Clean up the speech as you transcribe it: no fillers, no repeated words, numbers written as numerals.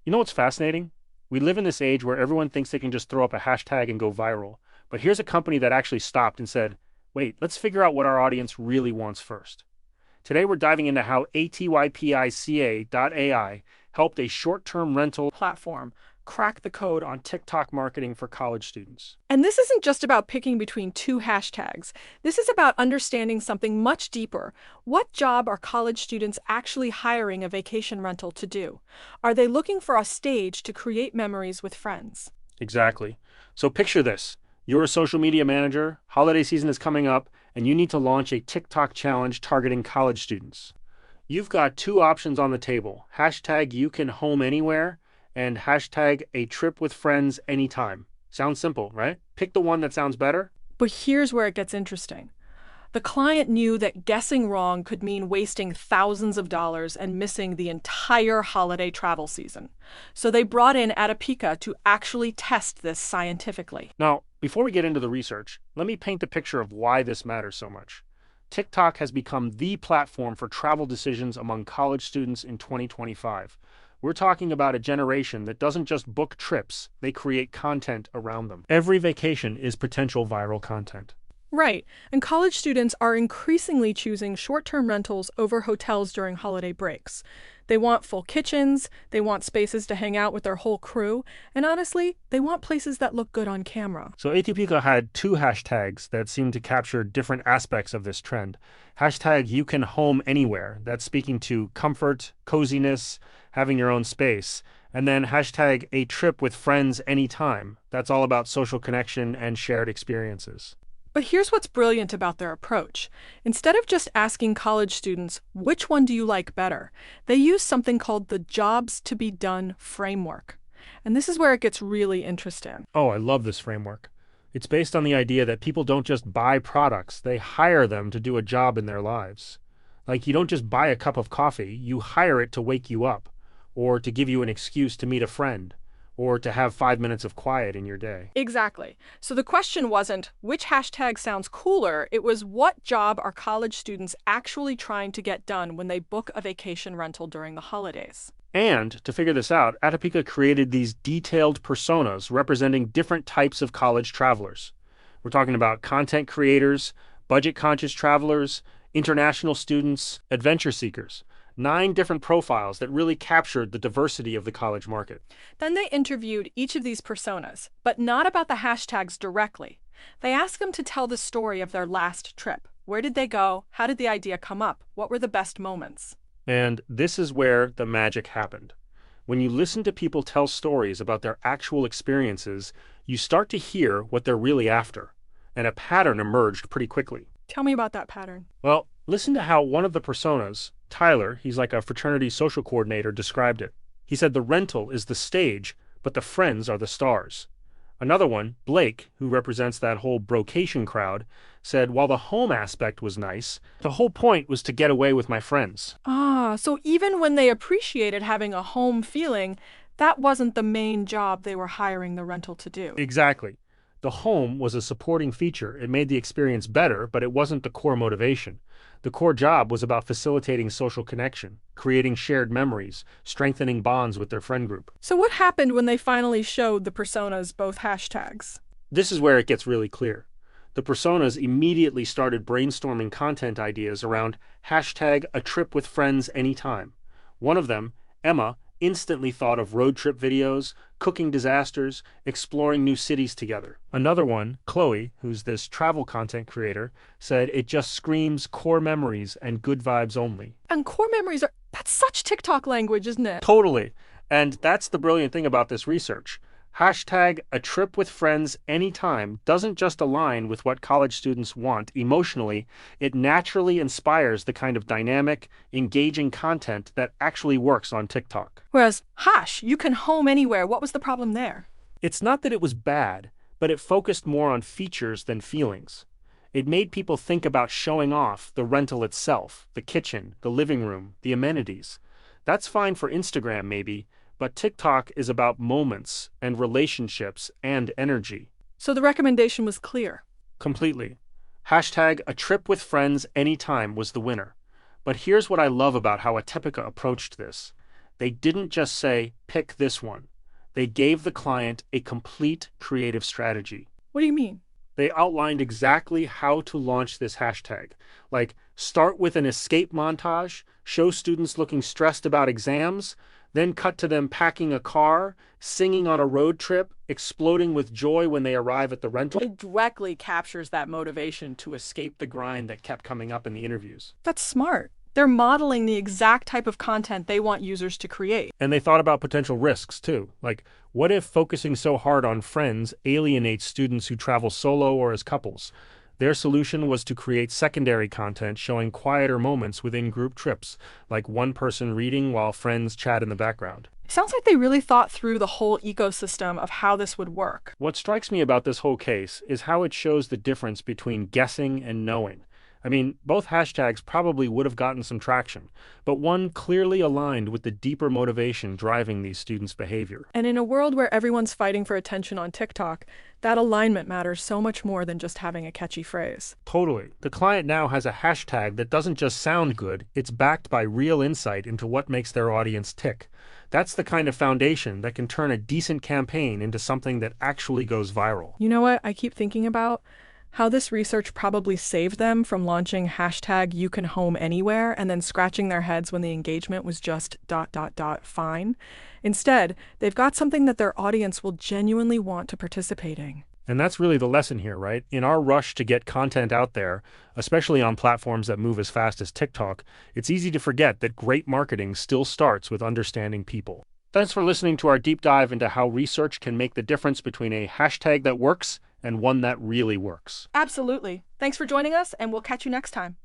You know what's fascinating? We live in this age where everyone thinks they can just throw up a hashtag and go viral. But here's a company that actually stopped and said, wait, let's figure out what our audience really wants first. Today we're diving into how Atypica.ai helped a short-term rental platform crack the code on TikTok marketing for college students. And this isn't just about picking between two hashtags. This is about understanding something much deeper. What job are college students actually hiring a vacation rental to do? Are they looking for a stage to create memories with friends? Exactly. So picture this. You're a social media manager, holiday season is coming up, and you need to launch a TikTok challenge targeting college students. You've got two options on the table, hashtag you can home anywhere and hashtag a trip with friends anytime. Sounds simple, right? Pick the one that sounds better. But here's where it gets interesting. The client knew that guessing wrong could mean wasting thousands of dollars and missing the entire holiday travel season. So they brought in Atypica to actually test this scientifically. Now, before we get into the research, let me paint the picture of why this matters so much. TikTok has become the platform for travel decisions among college students in 2025. We're talking about a generation that doesn't just book trips, they create content around them. Every vacation is potential viral content. Right, and college students are increasingly choosing short-term rentals over hotels during holiday breaks. They want full kitchens, they want spaces to hang out with their whole crew, and honestly, they want places that look good on camera. So Atypica had two hashtags that seem to capture different aspects of this trend. Hashtag you can home anywhere, that's speaking to comfort, coziness, having your own space. And then hashtag a trip with friends anytime, that's all about social connection and shared experiences. But here's what's brilliant about their approach. Instead of just asking college students, which one do you like better, they use something called the Jobs to be Done framework. And this is where it gets really interesting. Oh, I love this framework. It's based on the idea that people don't just buy products, they hire them to do a job in their lives. Like you don't just buy a cup of coffee, you hire it to wake you up, or to give you an excuse to meet a friend, or to have 5 minutes of quiet in your day. Exactly. So the question wasn't which hashtag sounds cooler, it was what job are college students actually trying to get done when they book a vacation rental during the holidays. And to figure this out, Atypica created these detailed personas representing different types of college travelers. We're talking about content creators, budget-conscious travelers, international students, adventure seekers. 9 different profiles that really captured the diversity of the college market. Then they interviewed each of these personas, but not about the hashtags directly. They asked them to tell the story of their last trip. Where did they go? How did the idea come up? What were the best moments? And this is where the magic happened. When you listen to people tell stories about their actual experiences, you start to hear what they're really after. And a pattern emerged pretty quickly. Tell me about that pattern. Well, listen to how one of the personas, Tyler, he's like a fraternity social coordinator, described it. He said the rental is the stage, but the friends are the stars. Another one, Blake, who represents that whole brocation crowd, said while the home aspect was nice, the whole point was to get away with my friends. So even when they appreciated having a home feeling, that wasn't the main job they were hiring the rental to do. Exactly. The home was a supporting feature. It made the experience better, but it wasn't the core motivation. The core job was about facilitating social connection, creating shared memories, strengthening bonds with their friend group. So what happened when they finally showed the personas both hashtags? This is where it gets really clear. The personas immediately started brainstorming content ideas around hashtag a trip with friends anytime. One of them, Emma, instantly thought of road trip videos, cooking disasters, exploring new cities together. Another one, Chloe, who's this travel content creator, said it just screams core memories and good vibes only. And core memories that's such TikTok language, isn't it? Totally. And that's the brilliant thing about this research. Hashtag a trip with friends anytime doesn't just align with what college students want emotionally, it naturally inspires the kind of dynamic, engaging content that actually works on TikTok. Whereas, you can home anywhere. What was the problem there? It's not that it was bad, but it focused more on features than feelings. It made people think about showing off the rental itself, the kitchen, the living room, the amenities. That's fine for Instagram maybe, but TikTok is about moments and relationships and energy. So the recommendation was clear. Completely. Hashtag a trip with friends anytime was the winner. But here's what I love about how Atypica approached this. They didn't just say, pick this one. They gave the client a complete creative strategy. What do you mean? They outlined exactly how to launch this hashtag. Like, start with an escape montage, show students looking stressed about exams, then cut to them packing a car, singing on a road trip, exploding with joy when they arrive at the rental. It directly captures that motivation To escape the grind that kept coming up in the interviews. That's smart. They're modeling the exact type of content they want users to create. And they thought about potential risks too. Like, what if focusing so hard on friends alienates students who travel solo or as couples? Their solution was to create secondary content showing quieter moments within group trips, like one person reading while friends chat in the background. It sounds like they really thought through the whole ecosystem of how this would work. What strikes me about this whole case is how it shows the difference between guessing and knowing. I mean, both hashtags probably would have gotten some traction, but one clearly aligned with the deeper motivation driving these students' behavior. And in a world where everyone's fighting for attention on TikTok, that alignment matters so much more than just having a catchy phrase. Totally. The client now has a hashtag that doesn't just sound good, it's backed by real insight into what makes their audience tick. That's the kind of foundation that can turn a decent campaign into something that actually goes viral. You know what I keep thinking about? How this research probably saved them from launching hashtag you can home anywhere and then scratching their heads when the engagement was just ... fine. Instead, they've got something that their audience will genuinely want to participate in. And that's really the lesson here, right? In our rush to get content out there, especially on platforms that move as fast as TikTok, it's easy to forget that great marketing still starts with understanding people. Thanks for listening to our deep dive into how research can make the difference between a hashtag that works and one that really works. Absolutely. Thanks for joining us, and we'll catch you next time.